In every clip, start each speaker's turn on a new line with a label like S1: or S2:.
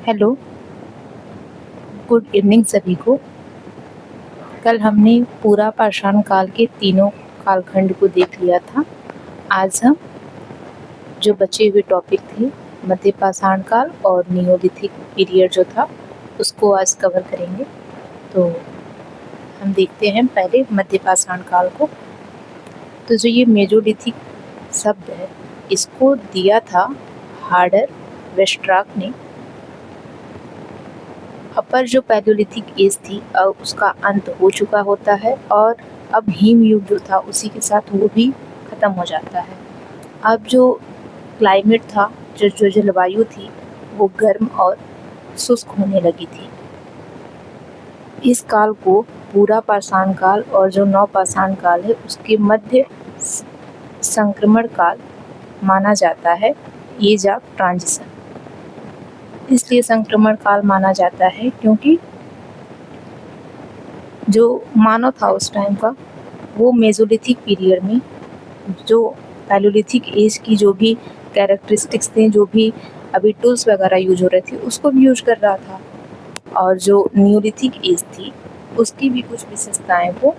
S1: Hello, good evening सभी को। कल हमने पूरा पाषाण काल के तीनों कालखंड को देख लिया था। आज हम जो बचे हुए टॉपिक थे मध्य पाषाण काल और नियोलिथिक पीरियड जो था उसको आज कवर करेंगे। तो हम देखते हैं पहले मध्य पाषाण काल को। तो जो ये मेजोलिथिक शब्द है इसको दिया था हार्डर वेस्ट्राक ने। अपर जो पैलियोलिथिक एज थी अब उसका अंत हो चुका होता है और अब हिम युग जो था उसी के साथ वो भी ख़त्म हो जाता है। अब जो क्लाइमेट था, जो जलवायु थी वो गर्म और शुष्क होने लगी थी। इस काल को पूरा पाषाण काल और जो नवपाषाण काल है उसके मध्य संक्रमण काल माना जाता है, एज ऑफ ट्रांजिशन। इसलिए संक्रमण काल माना जाता है क्योंकि जो मानव था उस टाइम का वो मेसोलिथिक पीरियड में जो पैलियोलिथिक एज की जो भी कैरेक्टरिस्टिक्स थे, जो भी अभी टूल्स वगैरह यूज हो रहे थे उसको भी यूज कर रहा था, और जो नियोलिथिक एज थी उसकी भी कुछ विशेषताएं वो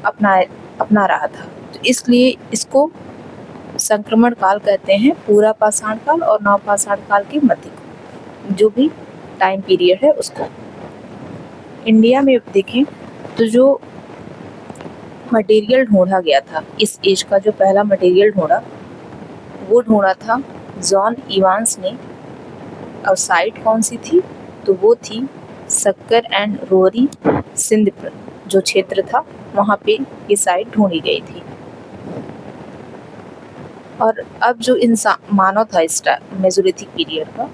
S1: अपना रहा था। तो इसलिए इसको संक्रमण काल कहते हैं, पूरा पाषाण काल और नवपाषाण काल के मध्य जो भी टाइम पीरियड है उसको। इंडिया में देखें तो जो मटेरियल ढूंढा गया था इस एज का, जो पहला मटेरियल वो ढूंढा था जॉन इवांस ने। और साइट कौन सी थी? तो वो थी सक्कर एंड रोरी सिंध जो क्षेत्र था वहाँ पे ये साइट ढूंढी गई थी। और अब जो इंसान मानव था इस मेसोलिथिक पीरियड का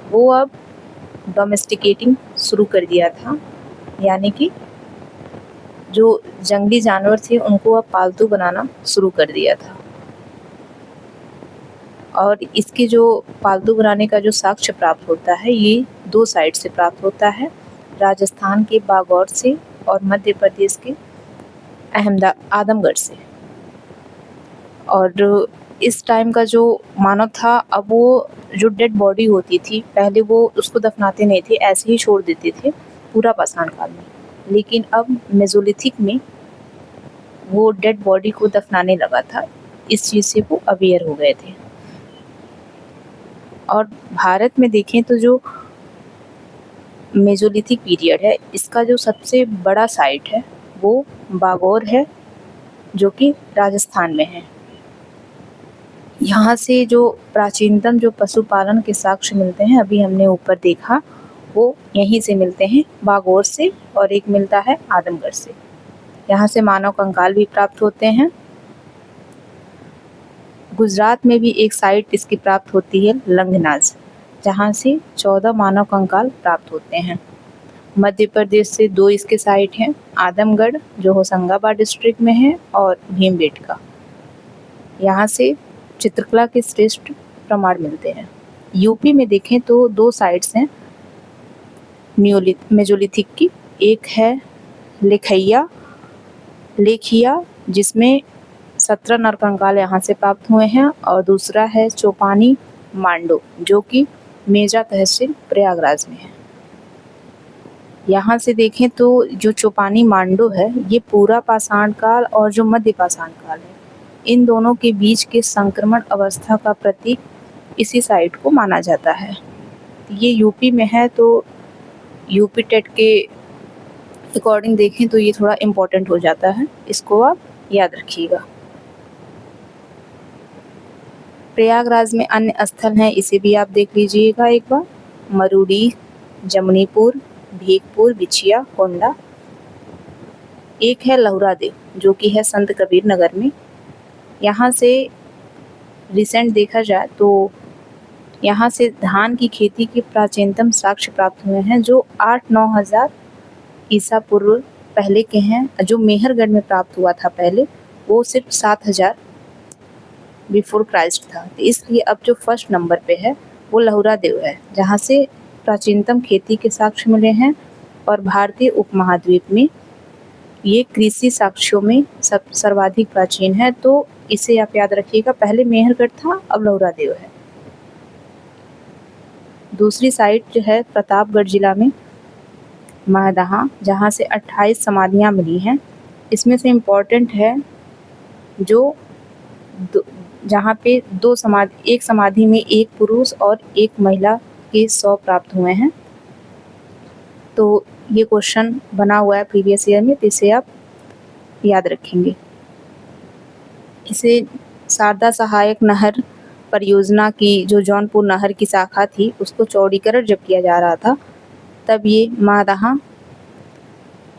S1: वो अब डोमेस्टिकेटिंग शुरू कर दिया था, यानी कि जो जंगली जानवर थे उनको अब पालतू बनाना शुरू कर दिया था। और इसके जो पालतू बनाने का जो साक्ष्य प्राप्त होता है ये दो साइड से प्राप्त होता है, राजस्थान के बागौर से और मध्य प्रदेश के आदमगढ़ से। और इस टाइम का जो मानव था अब वो जो डेड बॉडी होती थी पहले वो उसको दफनाते नहीं थे, ऐसे ही छोड़ देते थे पूरा पाषाण काल में, लेकिन अब मेसोलिथिक में वो डेड बॉडी को दफनाने लगा था। इस चीज़ से वो अवेयर हो गए थे। और भारत में देखें तो जो मेसोलिथिक पीरियड है इसका जो सबसे बड़ा साइट है वो बागौर है जो कि राजस्थान में है। यहाँ से जो प्राचीनतम जो पशुपालन के साक्ष्य मिलते हैं अभी हमने ऊपर देखा वो यहीं से मिलते हैं, बागौर से, और एक मिलता है आदमगढ़ से। यहाँ से मानव कंकाल भी प्राप्त होते हैं। गुजरात में भी एक साइट इसकी प्राप्त होती है लंगनाज, जहाँ से 14 मानव कंकाल प्राप्त होते हैं। मध्य प्रदेश से 2 इसके साइट हैं, आदमगढ़ जो होशंगाबाद डिस्ट्रिक्ट में है और भीमबेटका। यहाँ से चित्रकला के श्रेष्ठ प्रमाण मिलते हैं। यूपी में देखें तो 2 साइट्स हैं मेसोलिथिक की, एक है लेखिया जिसमें 17 नरकंकाल यहाँ से प्राप्त हुए हैं, और दूसरा है चौपानी मांडो जो कि मेजा तहसील प्रयागराज में है। यहाँ से देखें तो जो चौपानी मांडो है ये पूरा पाषाण काल और जो मध्य पाषाण काल है इन दोनों के बीच के संक्रमण अवस्था का प्रतीक इसी साइट को माना जाता है। ये यूपी में है, तो यूपी टेट के अकॉर्डिंग देखें तो ये थोड़ा इम्पोर्टेंट हो जाता है, इसको आप याद रखिएगा। प्रयागराज में अन्य स्थल हैं, इसे भी आप देख लीजिएगा एक बार, मरूडी, जमनीपुर, भीगपुर, बिछिया, कोंडा। एक है लहुरा देव जो कि है संत कबीर नगर में। यहाँ से रिसेंट देखा जाए तो यहाँ से धान की खेती के प्राचीनतम साक्ष्य प्राप्त हुए हैं जो 8-9 हज़ार ईसा पूर्व पहले के हैं। जो मेहरगढ़ में प्राप्त हुआ था पहले वो सिर्फ 7,000 बिफोर क्राइस्ट था। तो इसलिए अब जो फर्स्ट नंबर पे है वो लहुरा देव है जहाँ से प्राचीनतम खेती के साक्ष्य मिले हैं। और भारतीय उपमहाद्वीप में ये कृषि साक्ष्यों में सर्वाधिक प्राचीन है, तो इसे आप याद रखिएगा। पहले मेहरगढ़ था, अब लहुरा देव है। दूसरी साइट जो है प्रतापगढ़ जिला में महदहा, जहाँ से 28 समाधियाँ मिली हैं। इसमें से इम्पोर्टेंट है जो जहाँ पे एक समाधि में एक पुरुष और एक महिला के 100 प्राप्त हुए हैं। तो ये क्वेश्चन बना हुआ है प्रीवियस ईयर में, तो इसे आप याद रखेंगे। इसे शारदा सहायक नहर परियोजना की जो जौनपुर नहर की शाखा थी, उसको चौड़ीकरण जब किया जा रहा था, तब ये महदहा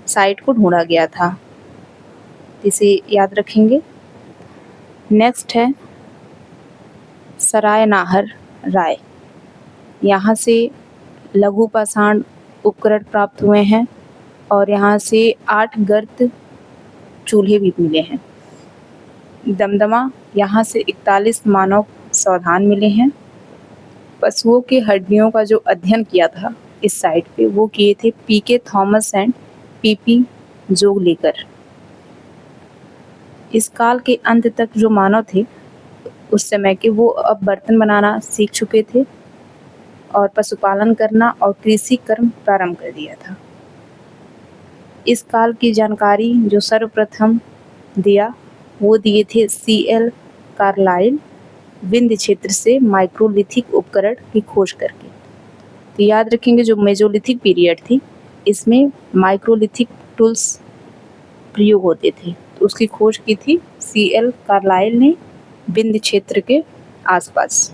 S1: साइट को ढूंढा गया था। इसे याद रखेंगे। नेक्स्ट है सराय नाहर राय। यहाँ से लघु पाषाण उपकरण प्राप्त हुए हैं और यहाँ से 8 गर्त चूल्हे भी मिले हैं। दमदमा, यहाँ से 41 मानव सावधान मिले हैं। पशुओं की हड्डियों का जो अध्ययन किया था इस साइट पे, वो किए थे पीके थॉमस एंड पीपी जोगलेकर। इस काल के अंत तक जो मानव थे उस समय के, वो अब बर्तन बनाना सीख चुके थे और पशुपालन करना और कृषि कर्म प्रारंभ कर दिया था। इस काल की जानकारी जो सर्वप्रथम दिया वो दिए थे CL कार्लाइल, विंध्य क्षेत्र से माइक्रोलिथिक उपकरण की खोज करके। तो याद रखेंगे जो मेजोलिथिक पीरियड थी, इसमें माइक्रोलिथिक टूल्स प्रयोग होते थे, तो उसकी खोज की थी CL कार्लाइल ने विंध्य क्षेत्र के आसपास।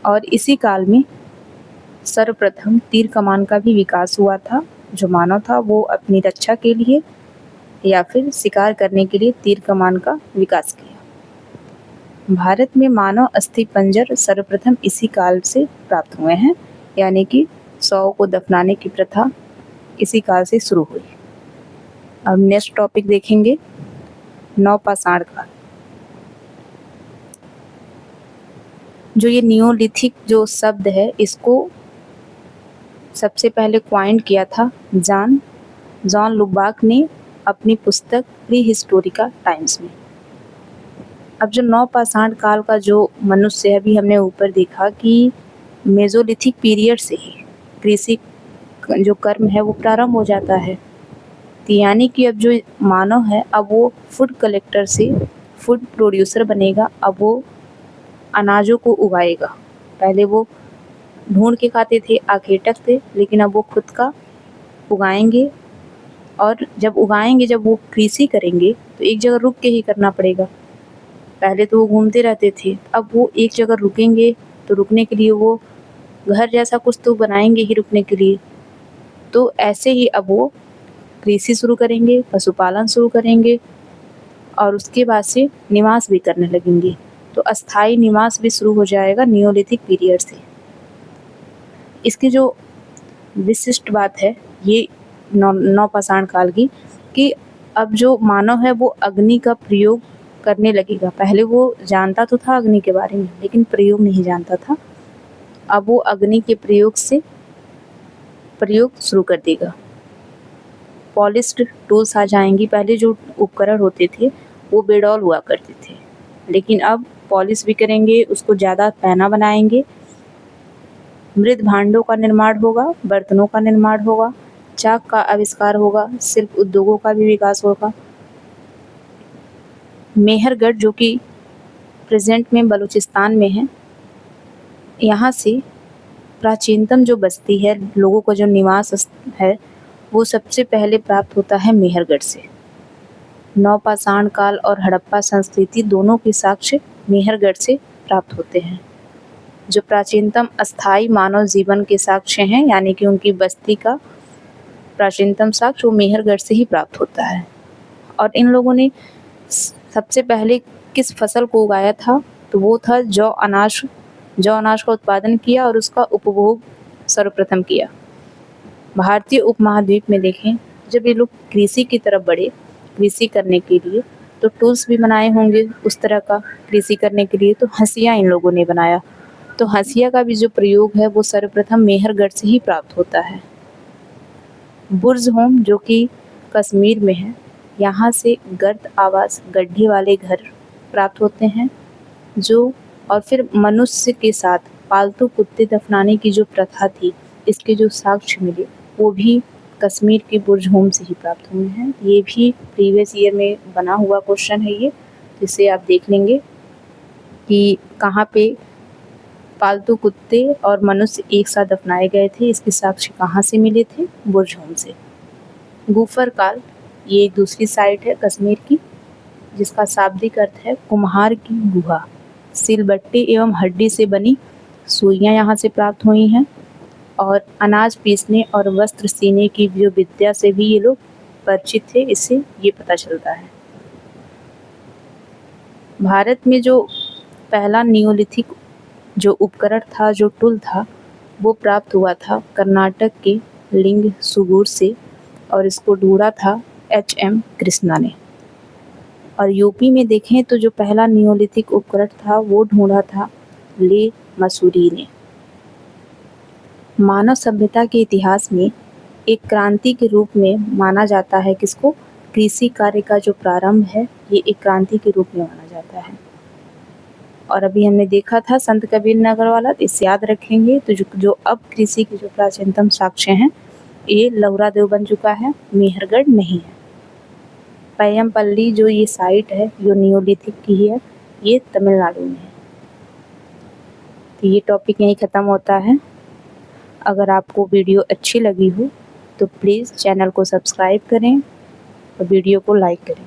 S1: और इसी काल में सर्वप्रथम तीर कमान का भी विकास हुआ था। जो मानव था वो अपनी रक्षा के लिए या फिर शिकार करने के लिए तीर कमान का विकास किया। भारत में मानव अस्थि पंजर सर्वप्रथम इसी काल से प्राप्त हुए हैं, यानी कि शव को दफनाने की प्रथा इसी काल से शुरू हुई। अब नेक्स्ट टॉपिक देखेंगे, नवपाषाण काल। जो ये नियोलिथिक जो शब्द है, इसको सबसे पहले क्वाइन किया था जॉन लुबाक ने अपनी पुस्तक प्री हिस्टोरिका टाइम्स में। अब जो नवपाषाण काल का जो मनुष्य है, अभी हमने ऊपर देखा कि मेजोलिथिक पीरियड से ही कृषि जो कर्म है वो प्रारंभ हो जाता है। तो यानी कि अब जो मानव है, अब वो फूड कलेक्टर से फूड प्रोड्यूसर बनेगा। अब वो अनाजों को उगाएगा। पहले वो ढूंढ के खाते थे, आखेटक थे, लेकिन अब वो खुद का उगाएंगे। और जब उगाएंगे, जब वो कृषि करेंगे, तो एक जगह रुक के ही करना पड़ेगा। पहले तो वो घूमते रहते थे, अब वो एक जगह रुकेंगे तो रुकने के लिए वो घर जैसा कुछ तो बनाएंगे ही रुकने के लिए। तो ऐसे ही अब वो कृषि शुरू करेंगे, पशुपालन शुरू करेंगे और उसके बाद से निवास भी करने लगेंगे। तो अस्थाई निवास भी शुरू हो जाएगा नियोलिथिक पीरियड से। इसकी जो विशिष्ट बात है ये नवपाषाण काल की, कि अब जो मानव है वो अग्नि का प्रयोग करने लगेगा। पहले वो जानता तो था अग्नि के बारे में, लेकिन प्रयोग नहीं जानता था। अब वो अग्नि के प्रयोग शुरू कर देगा। पॉलिश्ड टूल्स आ जाएंगी। पहले जो उपकरण होते थे वो बेडौल हुआ करते थे, लेकिन अब पॉलिश भी करेंगे, उसको ज़्यादा पैना बनाएंगे। मृद भांडों का निर्माण होगा, बर्तनों का निर्माण होगा, चाक का आविष्कार होगा, शिल्प उद्योगों का भी विकास होगा। मेहरगढ़ जो कि प्रेजेंट में बलूचिस्तान में है, यहाँ से प्राचीनतम जो बस्ती है, लोगों का जो निवास है, वो सबसे पहले प्राप्त होता है मेहरगढ़ से। नवपाषाण काल और हड़प्पा संस्कृति दोनों के साक्ष्य मेहरगढ़ से प्राप्त होते हैं। जो प्राचीनतम अस्थाई मानव जीवन के साक्ष्य हैं, यानी कि उनकी बस्ती का प्राचीनतम साक्ष्य वो मेहरगढ़ से ही प्राप्त होता है। और इन लोगों ने सबसे पहले किस फसल को उगाया था, तो वो था जौ अनाज का उत्पादन किया और उसका उपभोग सर्वप्रथम किया। भारतीय उपमहाद्वीप में देखें, जब ये लोग कृषि की तरफ बढ़े, कृषि करने के लिए, तो टूल्स भी बनाए होंगे उस तरह का कृषि करने के लिए। तो हंसिया इन लोगों ने बनाया। तो हंसिया का भी जो प्रयोग है वो सर्वप्रथम मेहरगढ़ से ही प्राप्त होता है। बुर्ज होम जो कि कश्मीर में है, यहाँ से गर्द आवास गड्ढे वाले घर प्राप्त होते हैं, जो और फिर मनुष्य के साथ पालतू कुत्ते दफनाने की जो प्रथा थी, इसके जो साक्ष्य मिले वो भी कश्मीर के बुर्ज होम से ही प्राप्त हुए हैं। ये भी प्रीवियस ईयर में बना हुआ क्वेश्चन है ये, जिसे आप देख लेंगे कि कहाँ पे पालतू कुत्ते और मनुष्य एक साथ दफनाए गए थे, इसके साक्ष्य कहाँ से मिले थे? बुर्ज होम से। गूफर काल, ये एक दूसरी साइट है कश्मीर की, जिसका शाब्दिक अर्थ है कुम्हार की गुहा। सिलबट्टे एवं हड्डी से बनी सुइयां यहाँ से प्राप्त हुई हैं और अनाज पीसने और वस्त्र सीने की जो विद्या से भी ये लोग परिचित थे, इससे ये पता चलता है। भारत में जो पहला नियोलिथिक जो उपकरण था, जो टूल था, वो प्राप्त हुआ था कर्नाटक के लिंग सुगूर से और इसको ढूंढा था एच.एम. कृष्णा ने। और यूपी में देखें तो जो पहला नियोलिथिक उपकरण था वो ढूंढा था ले मसूरी ने। मानव सभ्यता के इतिहास में एक क्रांति के रूप में माना जाता है किसको? कृषि कार्य का जो प्रारंभ है ये एक क्रांति के रूप में माना जाता है। और अभी हमने देखा था संत कबीर नगर वाला, तो इसे याद रखेंगे। तो जो अब कृषि के जो प्राचीनतम साक्ष्य हैं ये लौरा देव बन चुका है, मेहरगढ़ नहीं है। पैयमपल्ली जो ये साइट है जो नियोलिथिक की है, ये तमिलनाडु में है। तो ये टॉपिक यहीं ख़त्म होता है। अगर आपको वीडियो अच्छी लगी हो तो प्लीज़ चैनल को सब्सक्राइब करें और वीडियो को लाइक करें।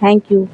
S1: Thank you.